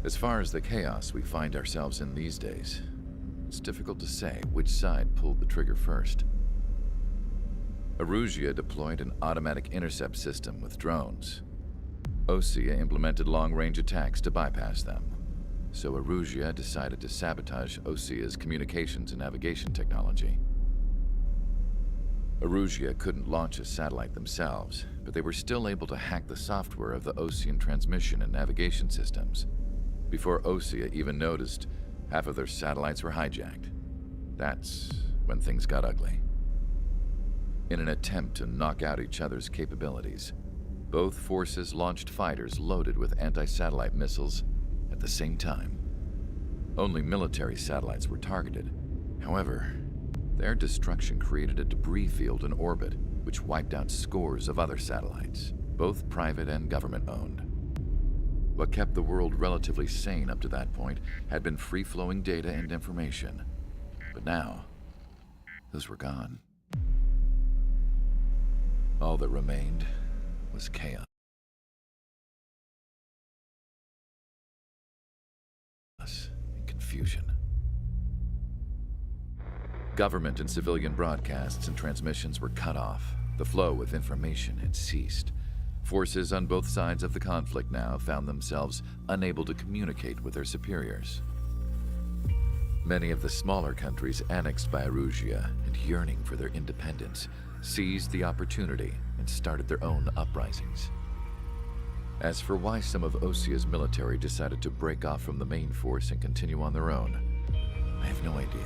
As far as the chaos we find ourselves in these days, it's difficult to say which side pulled the trigger first. Erusia deployed an automatic intercept system with drones. Osea implemented long-range attacks to bypass them. So Erusia decided to sabotage Osea's communications and navigation technology. Erusia couldn't launch a satellite themselves, but they were still able to hack the software of the Osean transmission and navigation systems. Before Osea even noticed, half of their satellites were hijacked. That's when things got ugly. In an attempt to knock out each other's capabilities, both forces launched fighters loaded with anti-satellite missiles at the same time. Only military satellites were targeted. However, their destruction created a debris field in orbit, which wiped out scores of other satellites, both private and government-owned. What kept the world relatively sane up to that point had been free-flowing data and information. But now, those were gone. All that remained was chaos and confusion. Government and civilian broadcasts and transmissions were cut off. The flow of information had ceased. Forces on both sides of the conflict now found themselves unable to communicate with their superiors. Many of the smaller countries annexed by Erusia and yearning for their independence seized the opportunity and started their own uprisings. As for why some of Osea's military decided to break off from the main force and continue on their own, I have no idea.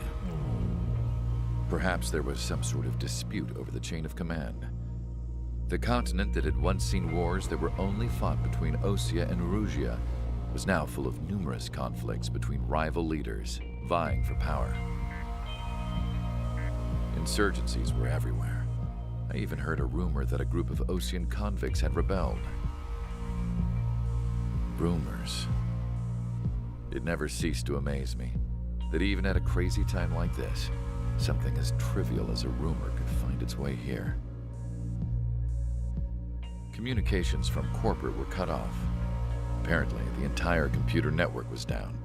Perhaps there was some sort of dispute over the chain of command. The continent that had once seen wars that were only fought between Osea and Erusia was now full of numerous conflicts between rival leaders vying for power. Insurgencies were everywhere. I even heard a rumor that a group of Osean convicts had rebelled. Rumors. It never ceased to amaze me that even at a crazy time like this, something as trivial as a rumor could find its way here. Communications from corporate were cut off. Apparently, the entire computer network was down.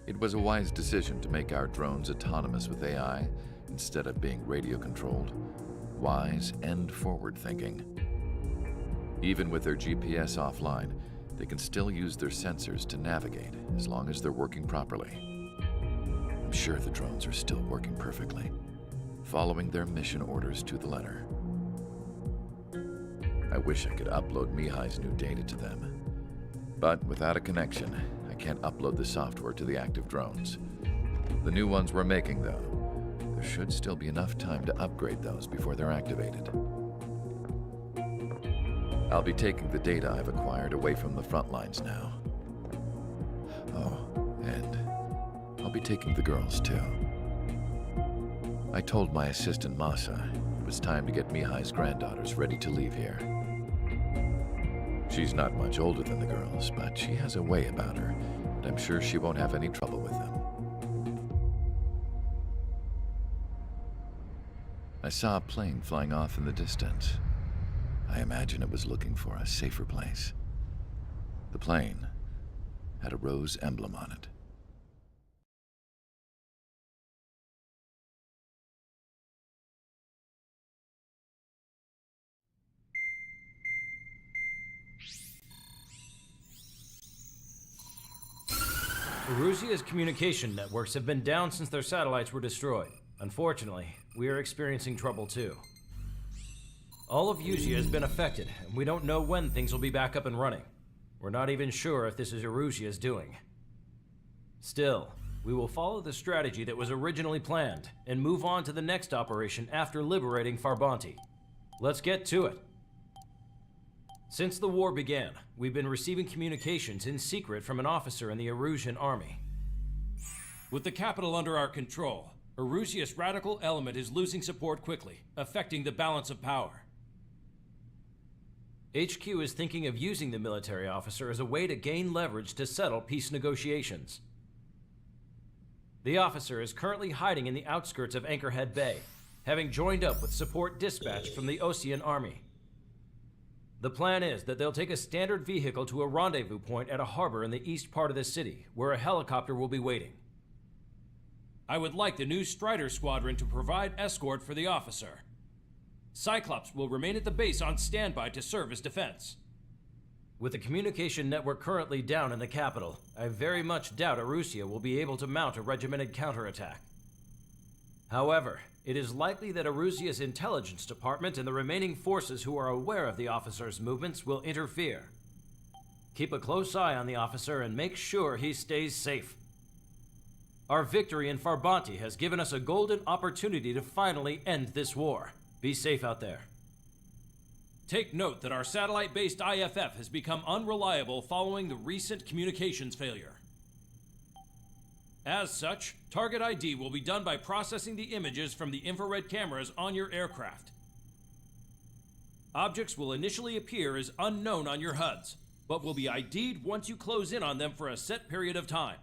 It was a wise decision to make our drones autonomous with AI instead of being radio-controlled. Wise and forward-thinking. Even with their GPS offline, they can still use their sensors to navigate as long as they're working properly. I'm sure the drones are still working perfectly, following their mission orders to the letter. I wish I could upload Mihai's new data to them. But without a connection, I can't upload the software to the active drones. The new ones we're making, though, there should still be enough time to upgrade those before they're activated. I'll be taking the data I've acquired away from the front lines now. Oh, and I'll be taking the girls, too. I told my assistant, Masa, it was time to get Mihai's granddaughters ready to leave here. She's not much older than the girls, but she has a way about her, and I'm sure she won't have any trouble with them. I saw a plane flying off in the distance. I imagine it was looking for a safer place. The plane had a rose emblem on it. Erusia's communication networks have been down since their satellites were destroyed. Unfortunately, we are experiencing trouble too. All of Usia has been affected, and we don't know when things will be back up and running. We're not even sure if this is Erusia's doing. Still, we will follow the strategy that was originally planned, and move on to the next operation after liberating Farbanti. Let's get to it. Since the war began, we've been receiving communications in secret from an officer in the Erusian army. With the capital under our control, Erusia's radical element is losing support quickly, affecting the balance of power. HQ is thinking of using the military officer as a way to gain leverage to settle peace negotiations. The officer is currently hiding in the outskirts of Anchorhead Bay, having joined up with support dispatch from the Osean army. The plan is that they'll take a standard vehicle to a rendezvous point at a harbor in the east part of the city, where a helicopter will be waiting. I would like the new Strider Squadron to provide escort for the officer. Cyclops will remain at the base on standby to serve as defense. With the communication network currently down in the capital, I very much doubt Erusia will be able to mount a regimented counterattack. However, it is likely that Erusia's intelligence department and the remaining forces who are aware of the officer's movements will interfere. Keep a close eye on the officer and make sure he stays safe. Our victory in Farbanti has given us a golden opportunity to finally end this war. Be safe out there. Take note that our satellite-based IFF has become unreliable following the recent communications failure. As such, target ID will be done by processing the images from the infrared cameras on your aircraft. Objects will initially appear as unknown on your HUDs, but will be ID'd once you close in on them for a set period of time.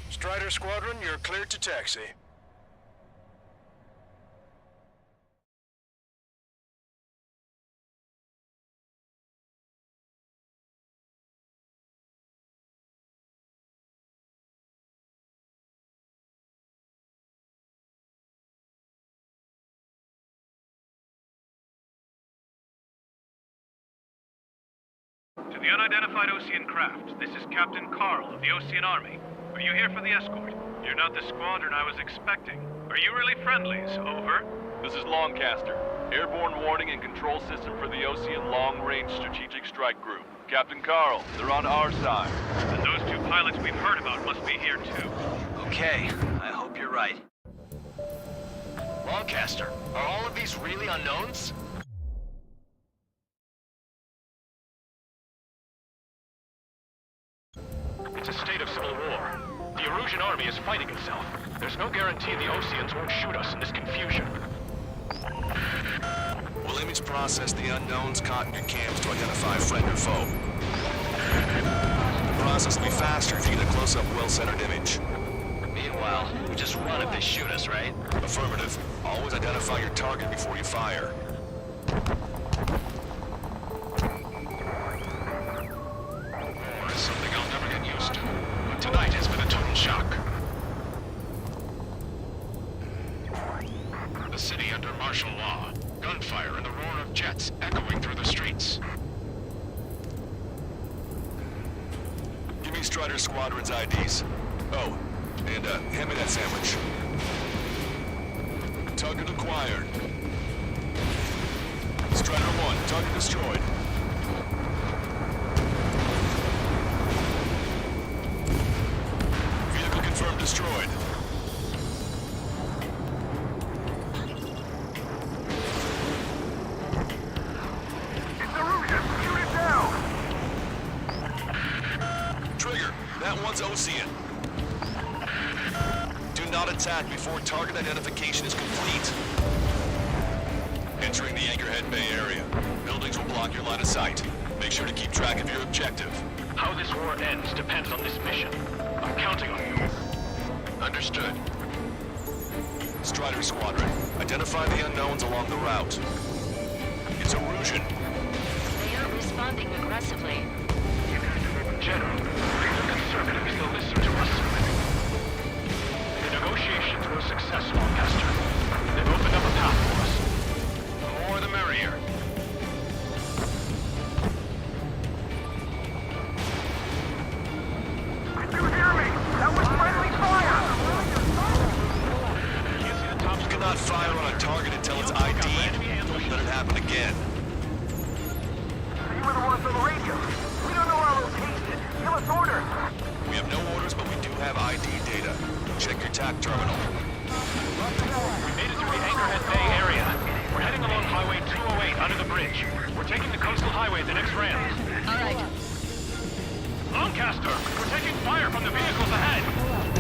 Strider Squadron, you're cleared to taxi. To the unidentified Osean craft, this is Captain Carl of the Osean Army. Are you here for the escort? You're not the squadron I was expecting. Are you really friendlies? Over. This is Longcaster. Airborne warning and control system for the Osean Long-Range Strategic Strike Group. Captain Carl, they're on our side. And those two pilots we've heard about must be here too. Okay, I hope you're right. Longcaster, are all of these really unknowns? It's a state of civil war. The Erusian army is fighting itself. There's no guarantee the Oseans won't shoot us in this confusion. We'll image process the unknowns caught in your cams to identify friend or foe. The process will be faster if you get a close-up, well-centered image. Meanwhile, we just run if they shoot us, right? Affirmative. Always identify your target before you fire. War is something I'll never get used to. But tonight has been a total shock. The city under martial law. Gunfire and the roar of jets echoing through the streets. Give me Strider Squadron's IDs. Oh, and hand me that sandwich. Target acquired. Strider 1, target destroyed. Vehicle confirmed destroyed. That one's Osean. Do not attack before target identification is complete. Entering the Anchorhead Bay area. Buildings will block your line of sight. Make sure to keep track of your objective. How this war ends depends on this mission. I'm counting on you. Understood. Strider Squadron, identify the unknowns along the route. It's Erusian. They are responding aggressively. General, the conservatives still listen to us. The negotiations were a success, Lancaster. They've opened up a path for us. The more the merrier. Did you hear me? That was friendly fire! Can't see the tops. You cannot fire on a target until it's ID'd. Don't let it happen again. You were the ones on the radio. We don't know our location. Give us orders. We have no orders, but we do have ID data. Check your TAC terminal. We made it through the Anchorhead Bay area. We're heading along Highway 208 under the bridge. We're taking the coastal highway at the next ramp. All right. Lancaster, we're taking fire from the vehicles ahead.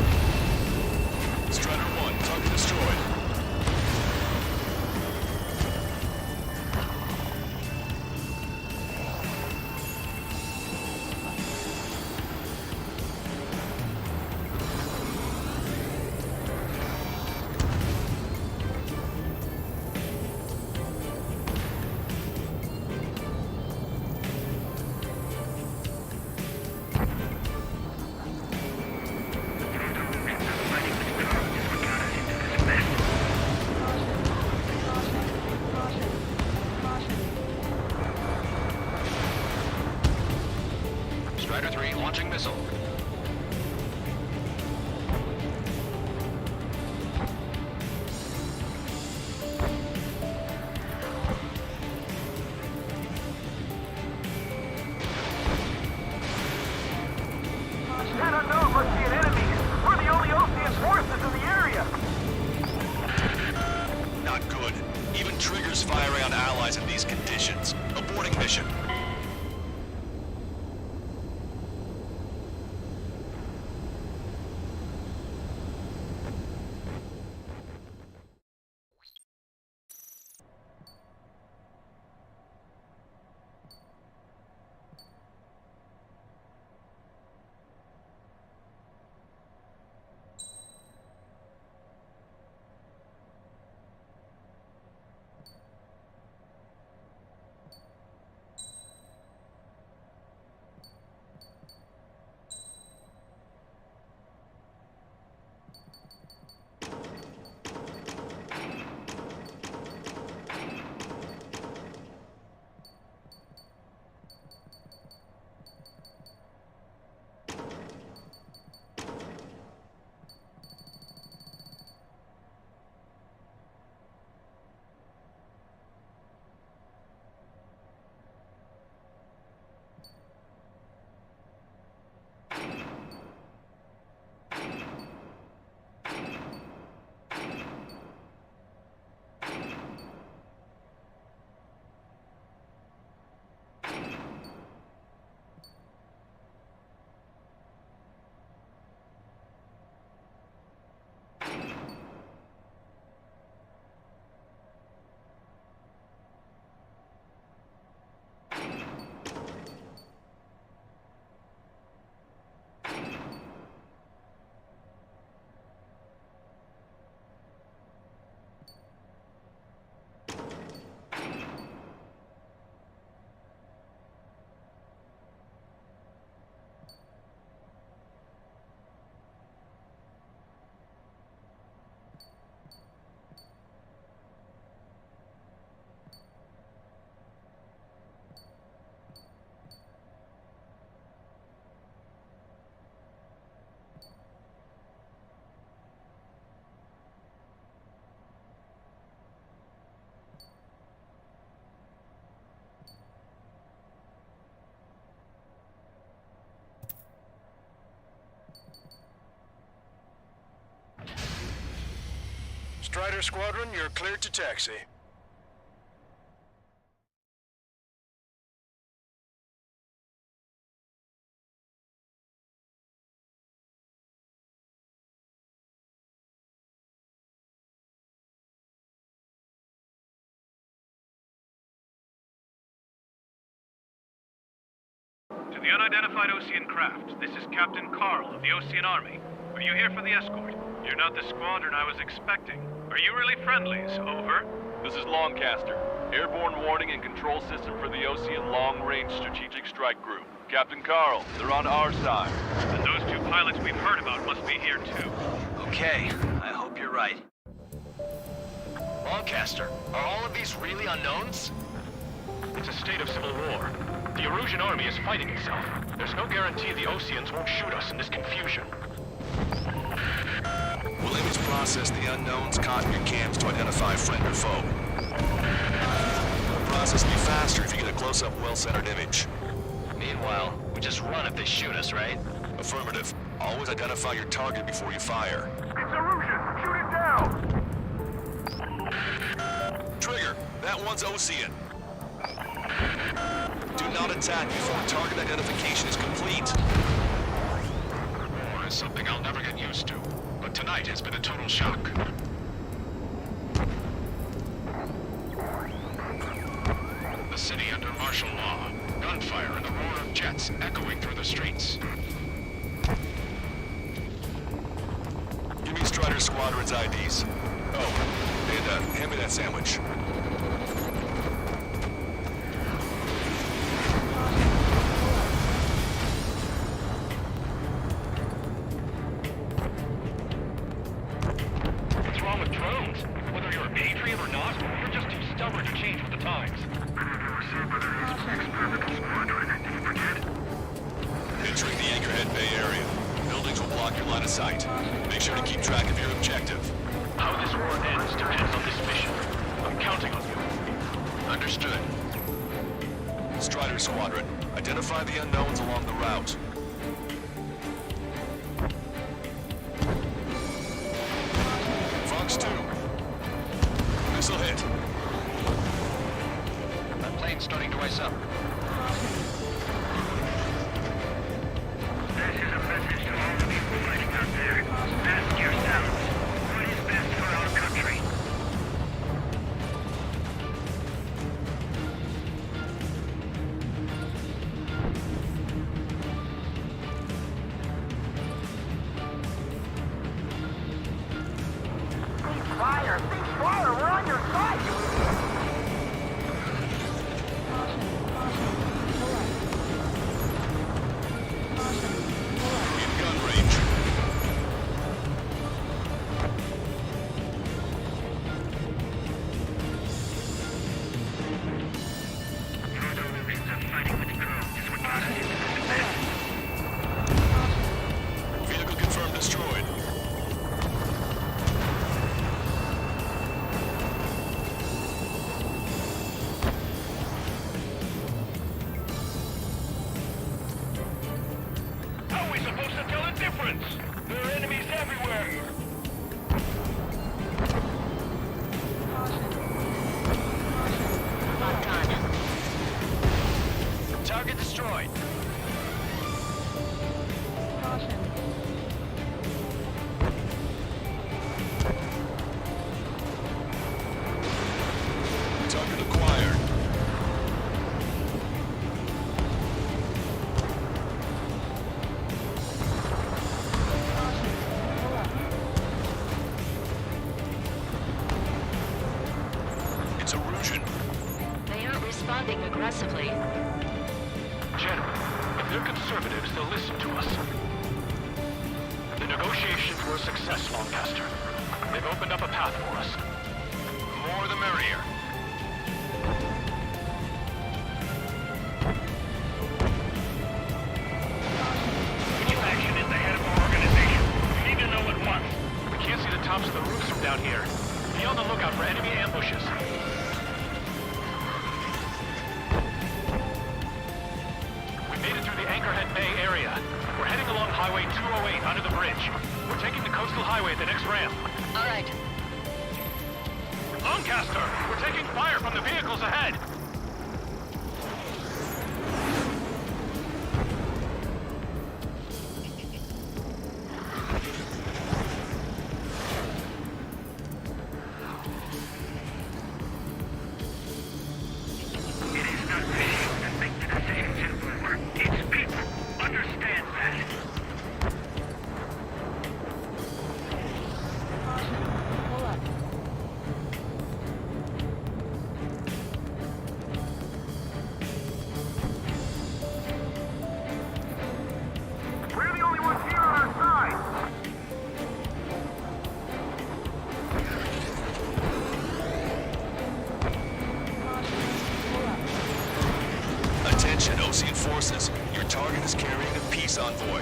Strider Squadron, you're cleared to taxi. To the unidentified Osean craft, this is Captain Carl of the Osean Army. Are you here for the escort? You're not the squadron I was expecting. Are you really friendlies? Over. This is Longcaster. Airborne warning and control system for the Osean Long Range Strategic Strike Group. Captain Carl, they're on our side. And those two pilots we've heard about must be here too. Okay, I hope you're right. Longcaster, are all of these really unknowns? It's a state of civil war. The Erusian army is fighting itself. There's no guarantee the Oseans won't shoot us in this confusion. We'll image process the unknowns caught in your cams to identify friend or foe. The process will be faster if you get a close-up, well-centered image. Meanwhile, we just run if they shoot us, right? Affirmative. Always identify your target before you fire. It's Erusian! Shoot it down! Trigger, that one's Osean. Do not attack before target identification is complete. War is something I'll never get used to, but tonight has been a total shock. The city under martial law. Gunfire and the roar of jets echoing through the streets. Give me Strider Squadron's IDs. Oh, and hand me that sandwich. What's wrong with drones? Whether you're a patriot or not, you're just too stubborn to change with the times. Entering the Anchorhead Bay area. Buildings will block your line of sight. Make sure to keep track of your objective. How this war ends depends on this mission. I'm counting on you. Understood. Strider Squadron, identify the unknowns along the route. Fox 2. Missile hit. That plane's starting to ice up. This is a message to all the people fighting out there. Ask yourselves, what is best for our country? Ceasefire! Ceasefire! We're on your side, you idiot! In gun range. Those illusions of fighting with drones is what got us into this mess. Vehicle confirmed destroyed. How are we supposed to tell the difference? There are enemies everywhere. Locked on. Target destroyed. Target acquired. It's Erusian. They aren't responding aggressively. General, if they're conservatives, they'll listen to us. The negotiations were a success, Longcaster. They've opened up a path for us. The more the merrier. Which faction is the head of our organization? We need to know at once. We can't see the tops of the roofs from down here. Be on the lookout for enemy ambushes. We made it through the Anchorhead Bay area. We're heading along Highway 208 under the bridge. We're taking the coastal highway at the next ramp. All right. Lancaster, we're taking fire from the vehicles ahead. It is not machines that make the decisions in war. It's people. Understand that. Pull up. We're the only ones here on our side. Attention, Ocean forces. Your target is carrying a peace envoy.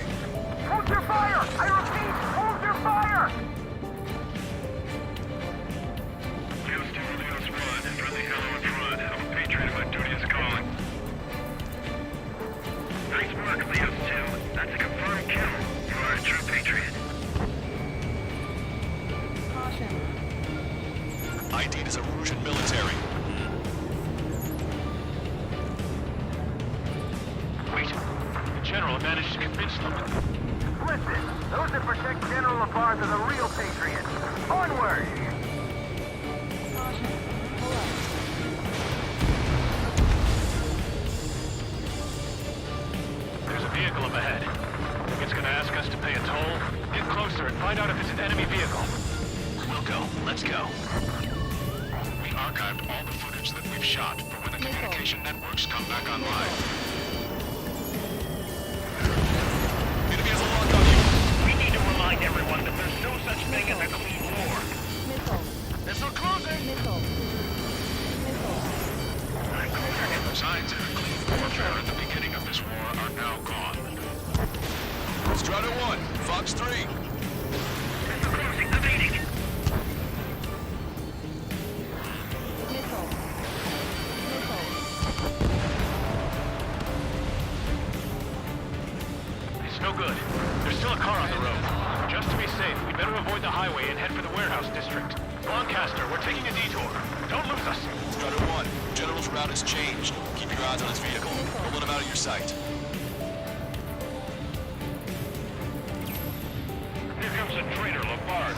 Hold your fire! I repeat, hold your fire! Houston, Leos 1, friendly hello in front. I'm a patriot, my duty is calling. Nice work, Leos 2. That's a confirmed kill. You are a true patriot. Caution. ID'd as a Rougean military. Wait, the General managed to convince them. Listen, those that protect General LaPaz are the real patriots. Onward! Caution. Pull up. There's a vehicle up ahead. It's gonna ask us to pay a toll. Get closer and find out if it's an enemy vehicle. We'll go. Let's go. We archived all the footage that we've shot for when the communication networks come back online. Enemy has a lock on you. We need to remind everyone that there's no such thing as a clean war. Missile. Missile closing. Missile. Missile. Signs of clean warfare at the beginning of this war are now gone. Strider 1, Fox 3. Missile closing, evading. Missile. Missile. It's no good. There's still a car on the road. Just to be safe, we better avoid the highway and head for the warehouse district. Lancaster, we're taking a detour. Don't lose us. Strider 1, General's route has changed. Keep your eyes on his vehicle. Don't let him out of your sight. Here comes a traitor, Lepard.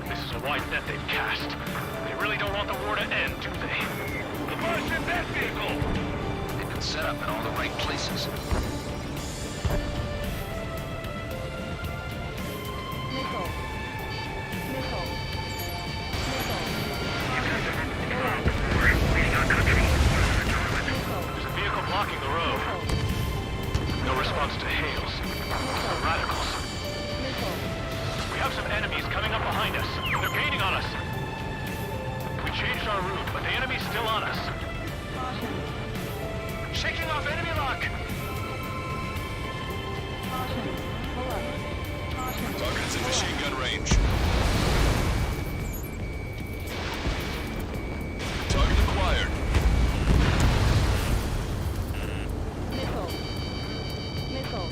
This is a wide net they've cast. They really don't want the war to end, do they? Lepard's in that vehicle! They've been set up in all the right places. Missile. Missile. Missile. Missile. There's a vehicle blocking the road. No response to hails. The radicals. Missile. We have some enemies coming up behind us. They're gaining on us. We changed our route, but the enemy's still on us. Caution. Shaking off enemy lock! Caution. Pull up. Caution. Target is in Pull up. machine gun range. Target acquired. Missile. Missile.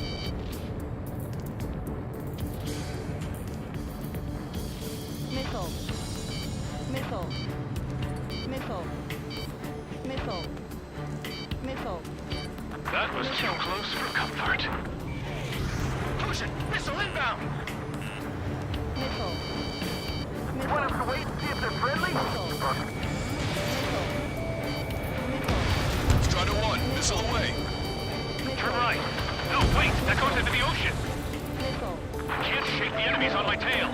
Missile. Missile. Missile. Missile. Missile. That was too close for comfort. Fusion, missile inbound! Missile. Want us to wait and see if they're friendly? Missile. Missile. Strider 1, missile away. Turn right. No, wait! That goes into the ocean! Missile. I can't shake the enemies on my tail!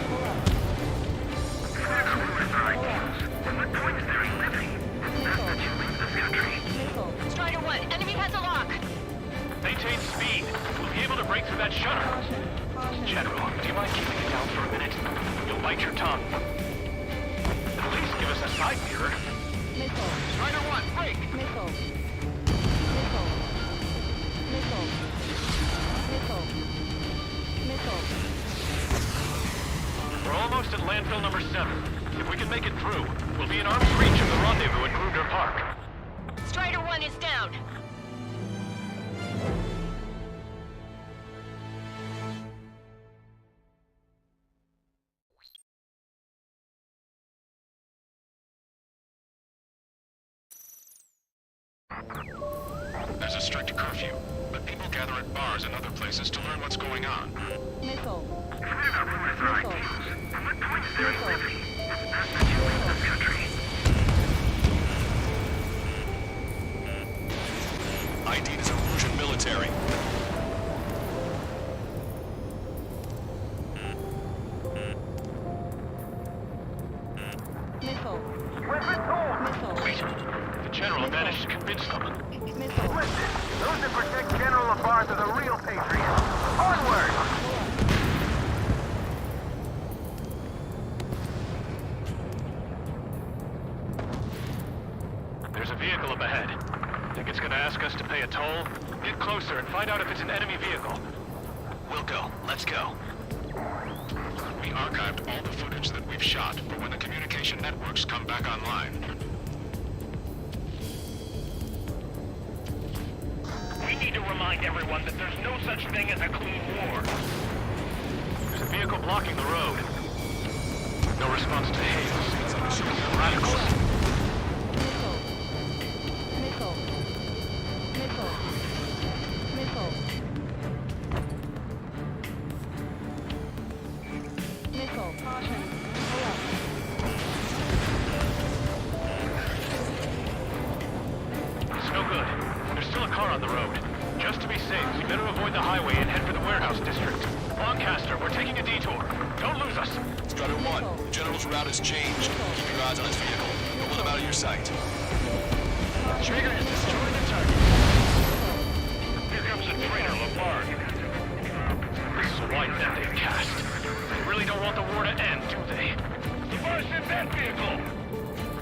Pull up. What point is there in living? Missile. Leave this country. Missile. Strider 1, enemy has a lock. Maintain speed. We'll be able to break through that shutter. Caution. Caution. General, do you mind keeping it down for a minute? You'll bite your tongue. At least give us a side mirror. Missile. Strider 1, break! Missile. Missile. Missile. Missile. Missile. We're almost at landfill number 7. If we can make it through, we'll be in arm's reach of the rendezvous at Kruger Park. Strider 1 is down. There's a strict curfew, but people gather at bars and other places to learn what's going on. Missile. If we're not rumors or Missile. IDs, then what point is there in Missile. living? It's best that you leave this country. ID is Erusian military. Missile. Missile. Wait. The General managed to convince them. Missile. Those that protect General Labarge are the real patriots. Onward! There's a vehicle up ahead. Think it's gonna ask us to pay a toll? Get closer and find out if it's an enemy vehicle. We'll go. Let's go. We archived all the footage that we've shot for when the communication networks come back online. We need to remind everyone that there's no such thing as a clean war. There's a vehicle blocking the road. No response to hails. I'm assuming they're radicals. Missile. Missile. Missile. Missile. Missile. Caution. Pull up. It's no good. There's still a car on the road. Just to be safe, we better avoid the highway and head for the warehouse district. Lancaster, we're taking a detour. Don't lose us. Strider 1, the General's route has changed. Keep your eyes on his vehicle. Don't let him out of your sight. Trigger is destroying the target. Here comes the traitor, Labarge. This is a wide net they've cast. They really don't want the war to end, do they? Labarge in that vehicle!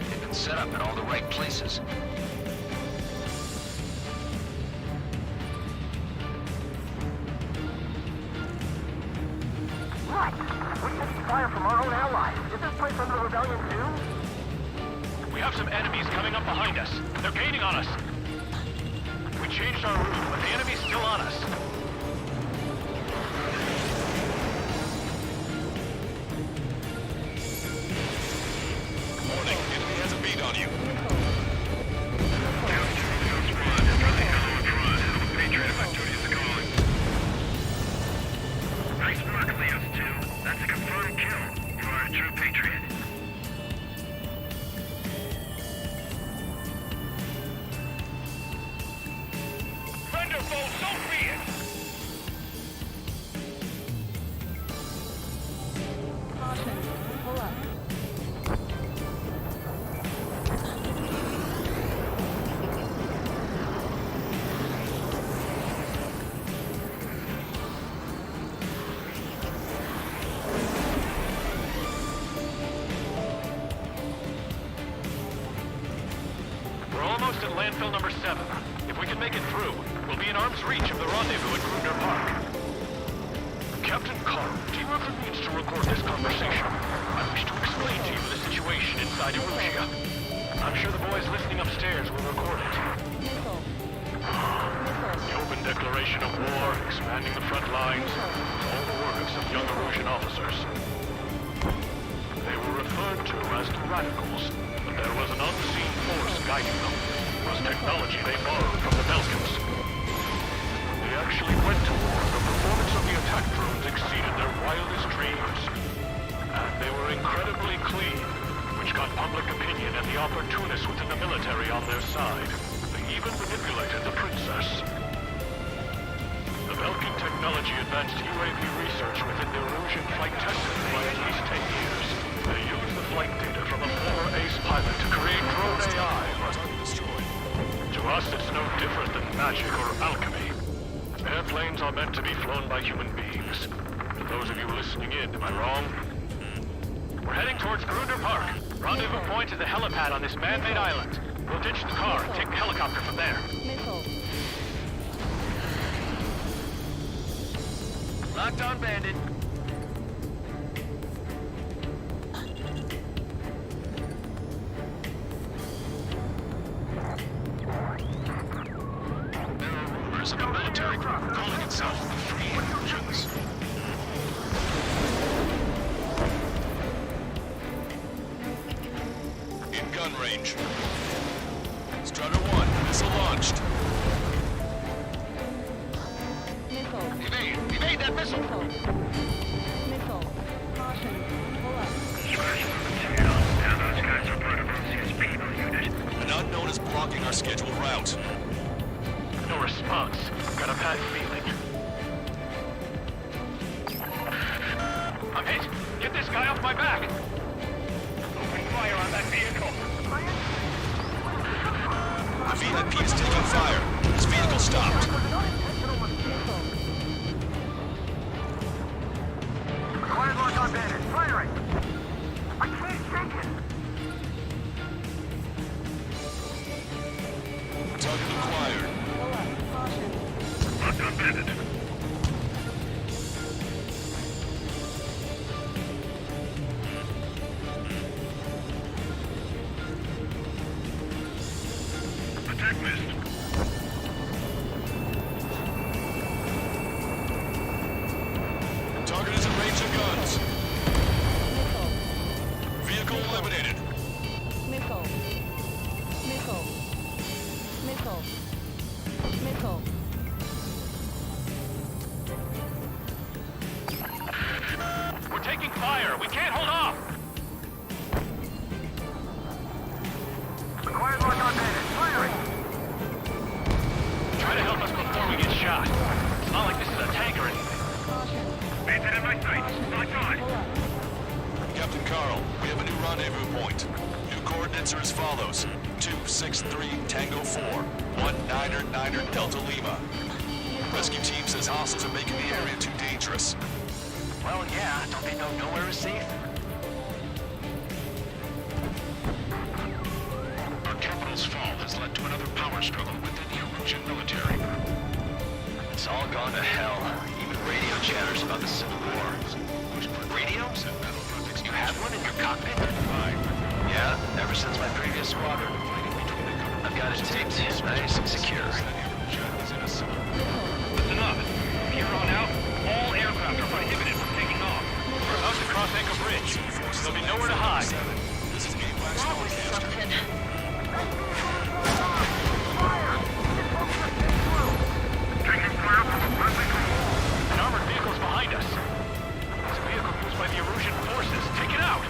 They've been set up in all the right places. Right! We're taking fire from our own allies. Is this place under rebellion too? We have some enemies coming up behind us. They're gaining on us. We changed our route, but the enemy's still on us. Warning, enemy has a beat on you. Nice work, Leos 2. That's a confirmed kill. You are a true patriot. Friend or foe, so be it! Caution. Pull up. We're almost at landfill number 7. If we can make it through, we'll be in arm's reach of the rendezvous at Gruner Park. Captain Carl, do you have the means to record this conversation? I wish to explain to you the situation inside Erusia. I'm sure the boys listening upstairs will record it. Missile. The open declaration of war, expanding the front lines, all the work of some young Erusian officers. They were referred to as the Radicals, but there was an unseen force guiding them. It was technology they borrowed from the Belkans. They actually went to war. The performance of the attack drones exceeded their wildest dreams. And they were incredibly clean, which got public opinion and the opportunists within the military on their side. They even manipulated the princess. The Belkin technology advanced UAV research within the Erusian flight testing by at least 10 years. They used the flight data from a former ace pilot to create drone AI. To us, it's no different than magic or alchemy. Airplanes are meant to be flown by human beings. For those of you listening in, am I wrong? We're heading towards Gruner Park. Rendezvous point is the helipad on this man-made island. We'll ditch the car and take the helicopter from there. Missile. Locked on, Bandit. There are rumors of a military group calling itself the Free Erusians. In gun range. Strider 1, Missile launched. Missile. Evade that missile! Missile. Missile. Caution. Pull up. Now those guys are part of Lucia's penal unit. An unknown is blocking our scheduled route. No response. Got a bad feeling. I'm hit. Get this guy off my back. Open fire on that vehicle. The VIP is taking fire. His vehicle stopped. Missile. Required lock on bandit. Firing. I can't take it. Target acquired. Pull up. Caution. Lock on bandit. Attack missed. Target is in range of guns. Missile. Vehicle eliminated. Missile. Missile. Missile. Missile. We're taking fire. We can't hold off. Required lock on bandit. Firing. Try to help us before we get shot. It's not like this is a tank or anything. Caution. Bandit in my sights. Lock on. Pull up. Captain Carl, we have a new rendezvous point. New coordinates are as follows. 263 Tango 4, 1999 Delta Lima. Rescue team says hostiles are making the area too dangerous. Well, yeah, don't they know nowhere is safe? Our capital's fall has led to another power struggle within the Erusian military. It's all gone to hell. Even radio chatters about the Civil War. Radio? You have one in your cockpit? Fine. Yeah, ever since my previous squadron. I've got it taped, nice and secure. Listen up. From here on out, all aircraft are prohibited from taking off. We're about to cross Anchor Bridge. There'll be nowhere to hide. This is Game Wax Forecasting. Taking fire from a friendly group. An armored vehicle's behind us. It's a vehicle used by the Erusian forces. Take it out!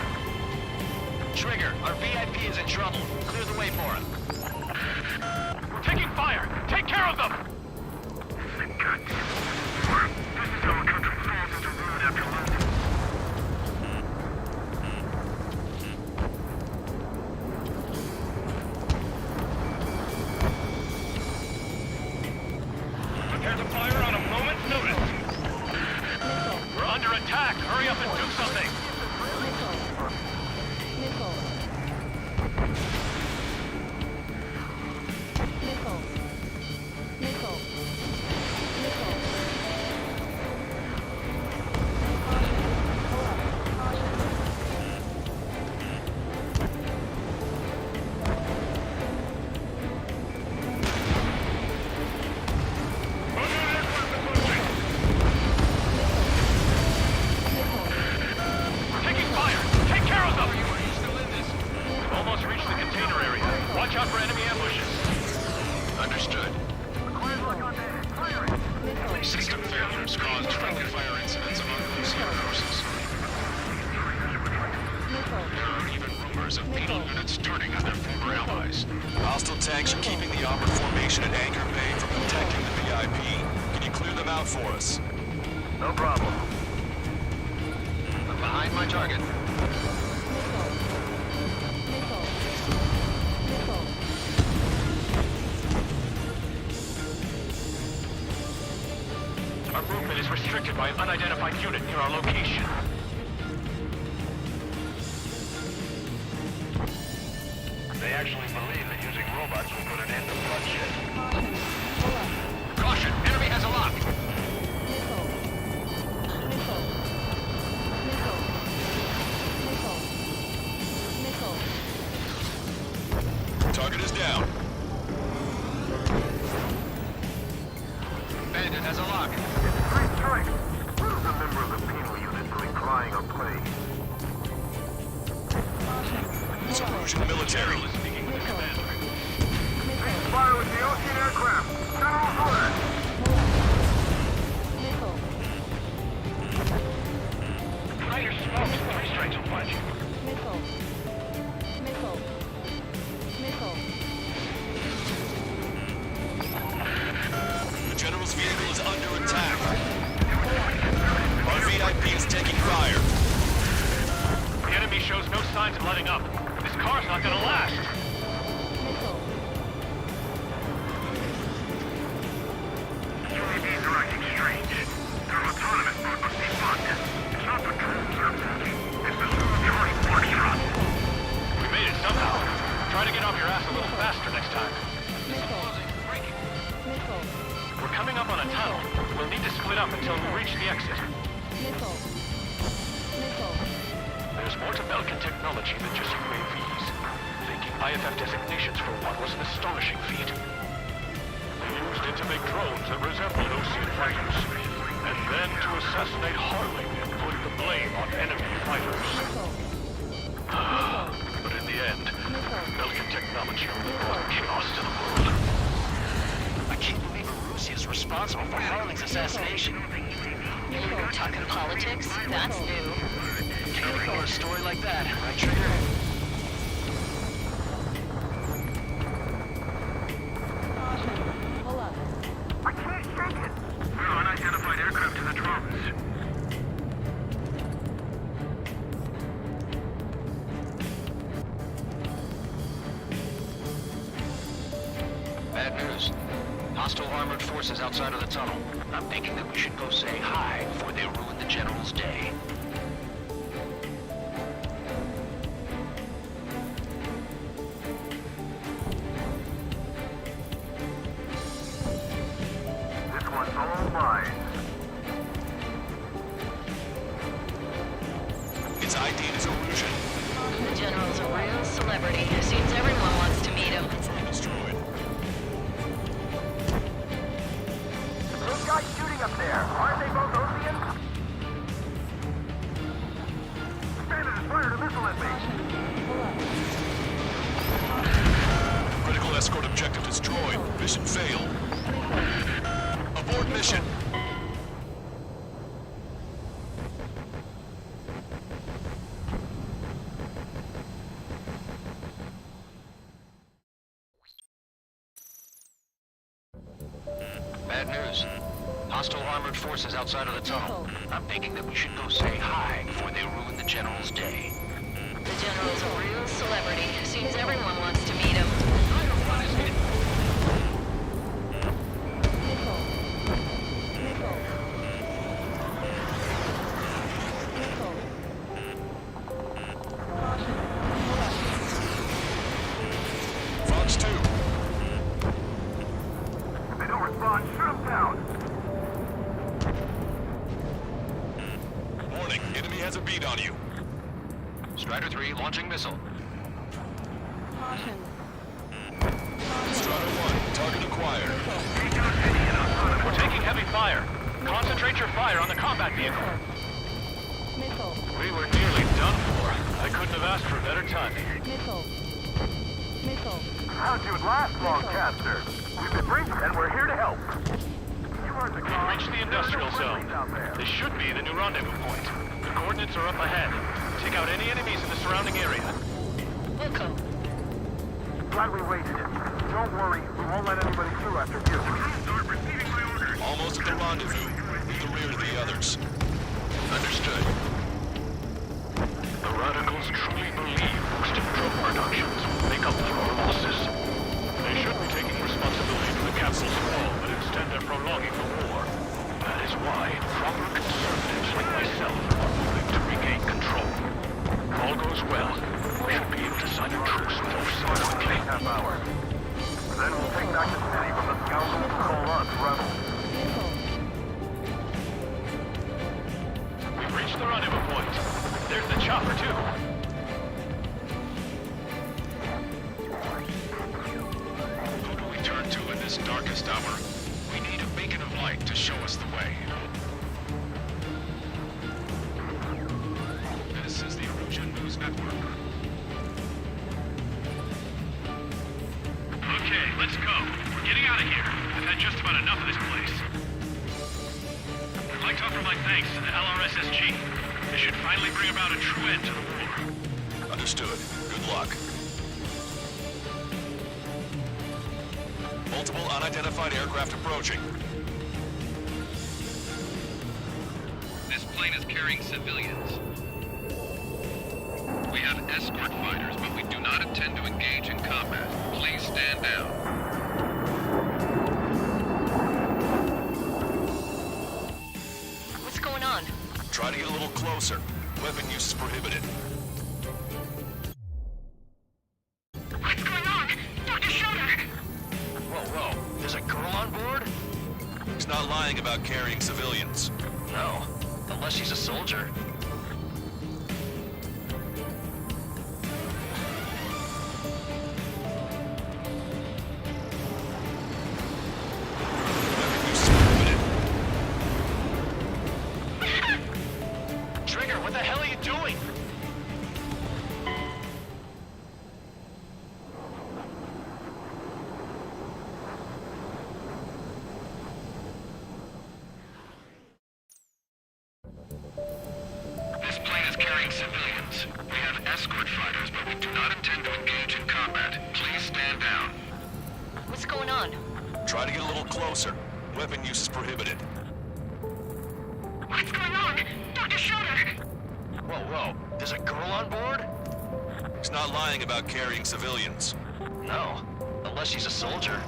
Trigger, our VIP is in trouble. Clear the way for him. We're taking fire! Take care of them! Thank God. This is how a country falls into ruin after losing. Prepare to fire on a moment's notice. We're under attack. Hurry up and do something. Missile. Missile. Missile. Missile. Missile. Caution. Pull up. Caution. We're taking fire. Take care of them. We've almost reached the container area. Watch out for enemy ambushes. Understood. Missile. System failures caused friendly fire incidents among Lucian forces. Missile. There are even rumors of penal units turning on their former allies. Hostile tanks are keeping the armored formation at Anchor Bay from protecting the VIP. Can you clear them out for us? No problem. I'm behind my target. Missile. Missile. Missile. Our movement is restricted by an unidentified unit near our location. They actually believe that using robots will put an end to bloodshed. Caution. Pull up. Caution, enemy has a lock. Missile. Missile. Missile. Missile. Missile. Target is down. Bandit has a lock. Great strike. What is a member of the penal unit doing crying or playing? Caution. It's Erusian military. Missile. Missile. fire with the Ocean aircraft. General's orders. Missile. Fire smoke. 3 strikes will punch. Missile. Missile. Missile. The General's vehicle is under attack. Our VIP is taking fire. The enemy shows no signs of letting up. This car's not gonna last. Missile. UAVs are acting strange. Their autonomous mode must be fucked. It's not patrols that are faulty. It's the Charlie Foxtrot. We made it somehow. Try to get off your ass a little faster next time. Missile. Missile. We're coming up on a tunnel. We'll need to split up until we reach the exit. Missile. Missile. There's more to Belkin technology than just UAVs. Thinking IFF designations for one was an astonishing feat. They used it to make drones that resembled Osean fighters, and then to assassinate Harling and put the blame on enemy fighters. Missile. But in the end, Missile. Belkin technology only brought chaos to the world. I can't believe Arusea is responsible for Harling's assassination. Missile. Talking politics? That's new. Can't ignore a story like that, right, Trigger? Caution. Pull up. I can't shake it. We're unidentified aircraft to the drones. Bad news. Hostile armored forces outside of the tunnel. I'm thinking that we should go say hi before they ruin the General's day. This one's all mine. It's ID'd as illusion. The General's a real celebrity. Seems everyone wants to meet him. Confirm destroyed. Those guys shooting up there, aren't they both Oseans? Bandit has fired a missile at me. Pull up. Critical escort objective destroyed. Mission failed. Abort mission. Bad news. Hostile armored forces outside of the tunnel. I'm thinking that we should go say hi before they ruin the General's day. The General's a real celebrity. Seems everyone wants to meet him. Missile. Missile. Missile. Caution. Pull up. Fox 2. If they don't respond, shoot them down. Warning, enemy has a beat on you. Strider 3 launching missile. Caution. Strider 1, target acquired. We're taking heavy fire. Concentrate your fire on the combat vehicle. Missile. We were nearly done for. I couldn't have asked for better timing. Missile. Missile. How'd you last, Longcaster? We've been briefed and we're here to help. You heard the call. Reach the industrial zone. This should be the new rendezvous point. The coordinates are up ahead. Take out any enemies in the surrounding area. Wilco. Glad we waited. Don't worry, we won't let anybody through after you. Start receiving my orders. Almost at the rendezvous. In the rear of the others. Understood. The Radicals truly believe boosted drug productions will make up for our losses. They should be taking responsibility for the capsule's fall, but instead they're prolonging the war. That is why proper conservatives like myself are moving to regain control. If all goes well, we should be able to sign a truce with Osean quickly. Half hour. Then we'll take back the city from the scoundrels who call us rebels. Missile. We've reached the rendezvous point. There's the chopper, too. Who do we turn to in this darkest hour? We need a beacon of light to show us the way. This is the Erosion News Network. Okay, let's go. just about enough of this place. I'd like to offer my thanks to the LRSSG. They should finally bring about a true end to the war. Understood. Good luck. Multiple unidentified aircraft approaching. This plane is carrying civilians. We have escort fighters, but we do not intend to engage in combat. Please stand down. What's going on? Try to get a little closer. Weapon use is prohibited. What's going on? Dr. Schroeder! Whoa. There's a girl on board? He's not lying about carrying civilians. No. Unless she's a soldier. Weapon use is prohibited. Trigger, what the hell are you doing? This plane is carrying civilians. We have escort fighters, but we do not intend to engage in combat. Please stand down. What's going on? Try to get a little closer. Weapon use is prohibited. What's going on? Dr. Schroeder! Whoa. There's a girl on board? He's not lying about carrying civilians. No. Unless she's a soldier.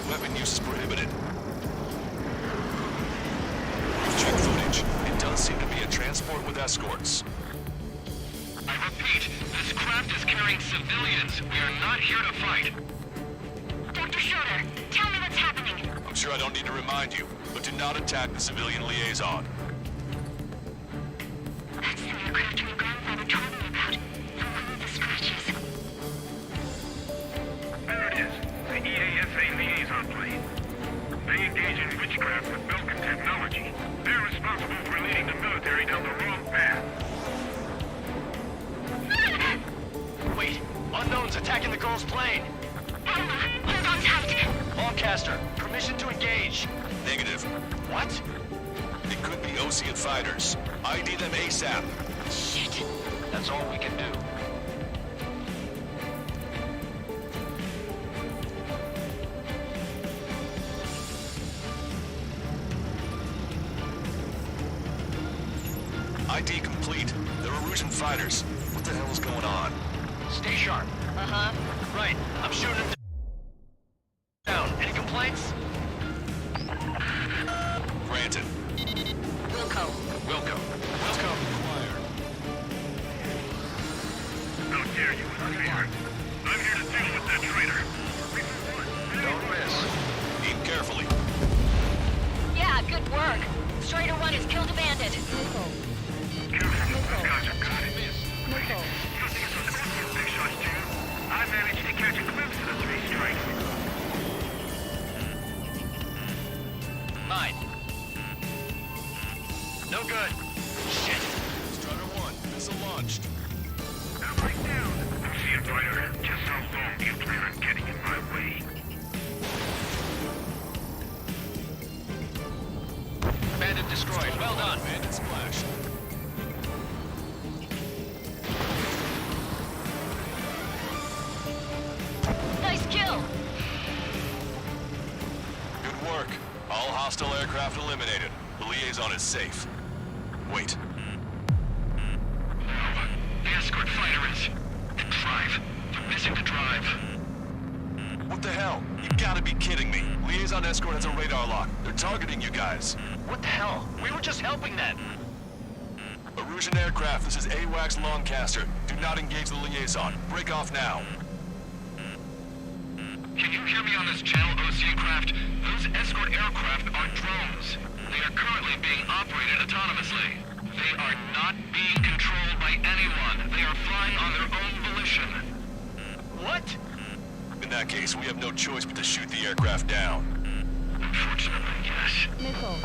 Weapon use is prohibited. Check footage. It does seem to be a transport with escorts. I repeat, this craft is carrying civilians. We are not here to fight. Dr. Schroeder, tell me what's happening. I'm sure I don't need to remind you, but do not attack the civilian liaison. That's the aircraft my grandfather told me about. The one with the scratches. There it is. The EASA liaison plane. They engage in witchcraft with Belkin technology. They're responsible for leading the military down the wrong path. Wait, unknown's attacking the girl's plane. Elma, hold on tight. Lancaster, permission to engage. Negative. What? It could be Osean fighters. ID them ASAP. Shit. That's all we can do. ID complete. They're Erusian fighters. What the hell is going on? Stay sharp. Uh-huh. Right, I'm shooting him down. Any complaints? Granted. Wilco. Wilco. Wilco. How dare you interfere? I'm here to deal with that traitor. Don't miss. Aim carefully. Yeah, good work. Strider 1 has killed a bandit. Missile. Careful, those Missile. guys are good. Missile. You don't think it's supposed to be big shots, too? I managed to catch a glimpse of the three strikes. Mine. No good. Shit. Strider 1, missile launched. I'm right down. See you, fighter. Just how long do you plan on getting in my way? Bandit destroyed. Well done. Bandit splash. Nice kill. Good work. All hostile aircraft eliminated. The liaison is safe. Wait. The escort fighter is... The drive. They're missing the drive. What the hell? You gotta be kidding me. Liaison escort has a radar lock. They're targeting you guys. What the hell? We were just helping them. Erusian aircraft, this is AWACS Lancaster. Do not engage the liaison. Break off now. Can you hear me on this channel, Ocean Craft? Those escort aircraft are drones. They are currently being operated autonomously. They are not being controlled by anyone. They are flying on their own volition. What? In that case, we have no choice but to shoot the aircraft down. Unfortunately, yes. Missiles.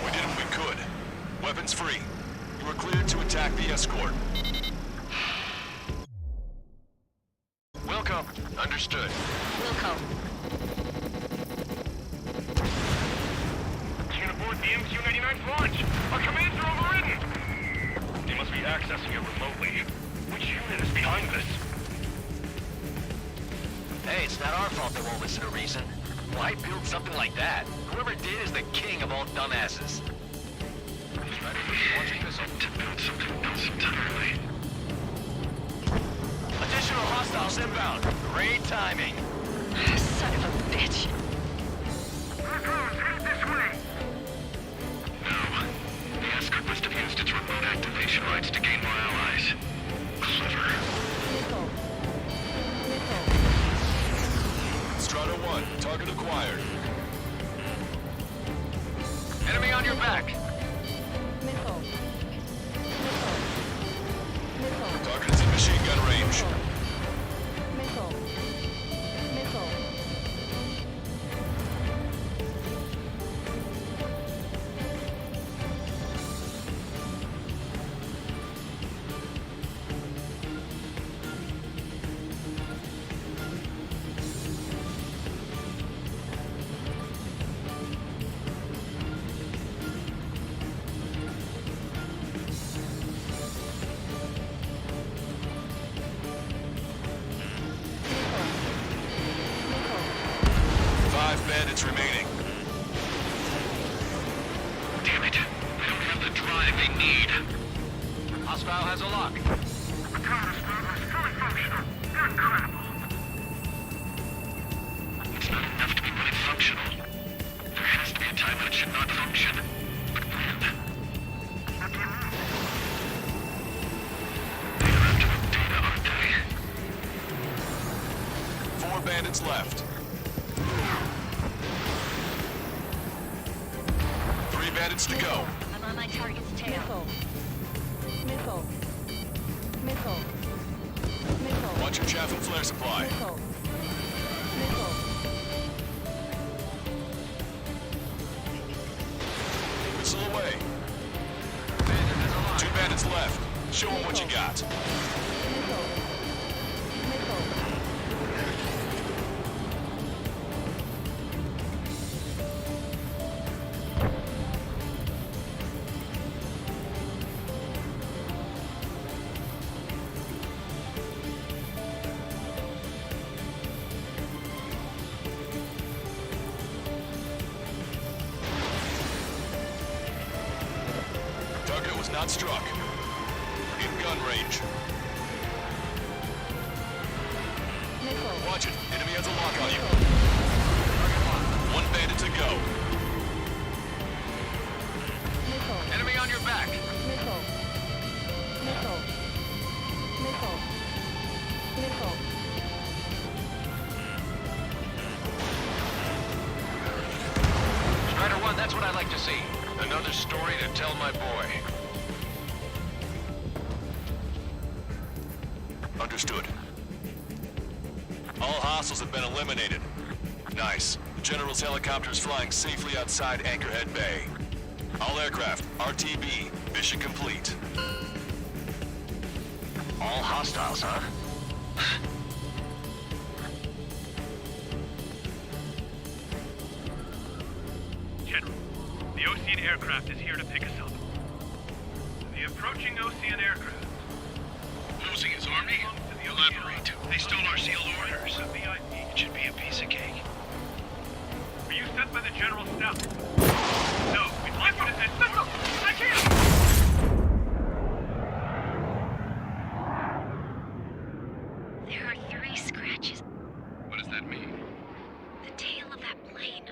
We did what we could. Weapons free. You are cleared to attack the escort. Welcome. Understood. Wilco. Can't aboard the MQ-99's launch. Our commands are overridden. They must be accessing it remotely. Which unit is behind this? Hey, it's not our fault they won't listen to reason. Why build something like that? Whoever did is the king of all dumbasses. To build something else entirely. Additional hostiles inbound. Great timing. Son of a bitch. Headed this way. No. The escort must have used its remote activation rights to gain more allies. Clever. Missile. Missile. Strata 1, target acquired. Enemy on your back. Missile. Missile. Missile. Target is in machine gun range. Missile. Missile. Bandits remaining. Damn it. They don't have the drive they need. Hostile has a lock. Autonomous mode is fully functional. Incredible. It's not enough to be really functional. There has to be a time when it should not function. But when? What do you mean? They are after the data, aren't they? 4 bandits left. 3 bandits to go. I'm on my target's tail. Missile. Missile. Missile. Missile. Watch your chaff and flare supply. Missile. Missile. Missile away. 2 bandits left. Show them what you got. Missile. Missile. Target was not struck. In gun range. Missile. Watch it. Enemy has a lock on you. 1 bandit to go. Missile. Enemy on your back. Missile. Missile. Missile. Missile. Strider 1, that's what I like to see. Another story to tell my boy. Understood. All hostiles have been eliminated. Nice. The General's helicopter is flying safely outside Anchorhead Bay. All aircraft, RTB, mission complete. All hostiles, huh? General, the Ocean aircraft is here to pick us up. The approaching Ocean aircraft. Losing his army? Elaborate. They stole our sealed orders. The VIP. It should be a piece of cake. Were you sent by the General Staff? No, we'd like you to send... No, I can't! There are 3 scratches. What does that mean? The tail of that plane